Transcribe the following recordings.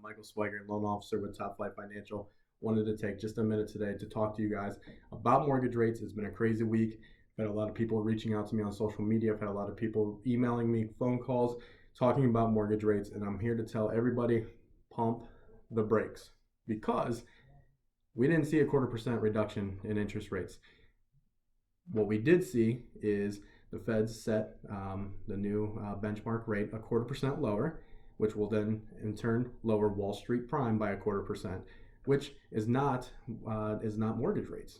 Michael Swiger, loan officer with Top Flight Financial. Wanted to take just a minute today to talk to you guys about mortgage rates. It's been a crazy week. I've had a lot of people reaching out to me on social media. I've had a lot of people emailing me, phone calls, talking about mortgage rates, and I'm here to tell everybody, pump the brakes, because we didn't see a 0.25% reduction in interest rates. What we did see is the Feds set the new benchmark rate a 0.25% lower, which will then in turn lower Wall Street prime by a 0.25%, which is not mortgage rates.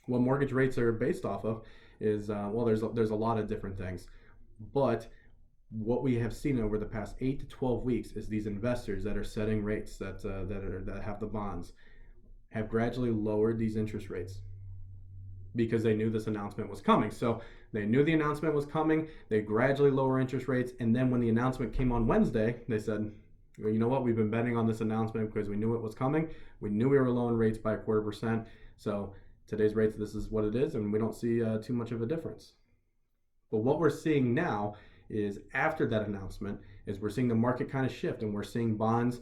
What mortgage rates are based off of is there's a lot of different things, but what we have seen over the past 8 to 12 weeks is these investors that are setting rates that have the bonds have gradually lowered these interest rates because they knew this announcement was coming. So they knew the announcement was coming. They gradually lower interest rates. And then when the announcement came on Wednesday, they said, well, you know what? We've been betting on this announcement because we knew it was coming. We knew we were lowering rates by a 0.25%. So today's rates, this is what it is. And we don't see too much of a difference. But what we're seeing now is after that announcement is we're seeing the market kind of shift, and we're seeing bond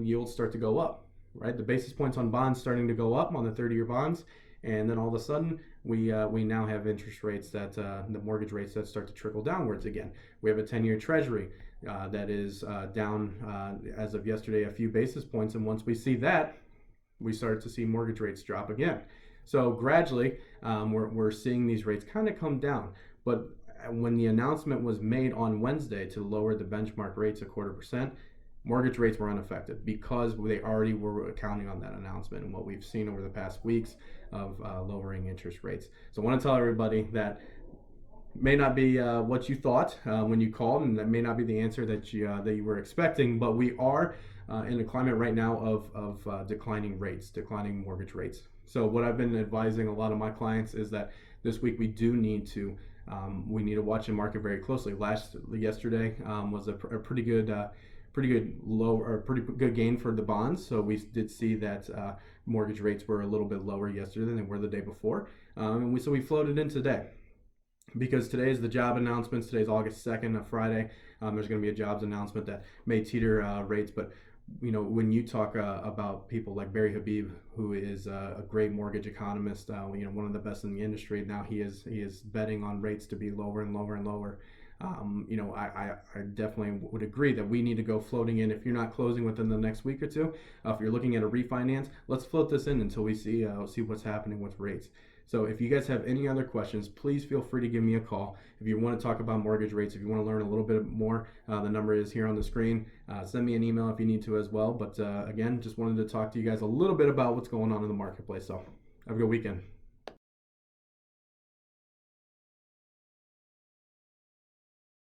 yields start to go up, right? The basis points on bonds starting to go up on the 30-year bonds. And then all of a sudden, we now have interest rates that the mortgage rates that start to trickle downwards again. We have a 10-year Treasury that is down as of yesterday a few basis points, and once we see that, we start to see mortgage rates drop again. So gradually, we're seeing these rates kind of come down. But when the announcement was made on Wednesday to lower the benchmark rates a 0.25%, mortgage rates were unaffected because they already were counting on that announcement and what we've seen over the past weeks of lowering interest rates. So I want to tell everybody that may not be what you thought when you called, and that may not be the answer that you were expecting, but we are in a climate right now of declining mortgage rates. So what I've been advising a lot of my clients is that this week we need to watch the market very closely. Yesterday was a pretty good gain for the bonds. So we did see that mortgage rates were a little bit lower yesterday than they were the day before. So we floated in today because today is the job announcements. Today's August 2nd, a Friday. There's going to be a jobs announcement that may teeter rates, but when you talk about people like Barry Habib, who is a great mortgage economist, one of the best in the industry, now he is betting on rates to be lower and lower and lower. I definitely would agree that we need to go floating in. If you're not closing within the next week or two, if you're looking at a refinance, let's float this in until we see what's happening with rates. So if you guys have any other questions, please feel free to give me a call. If you want to talk about mortgage rates, if you want to learn a little bit more, the number is here on the screen. Send me an email if you need to as well. But again, just wanted to talk to you guys a little bit about what's going on in the marketplace. So have a good weekend.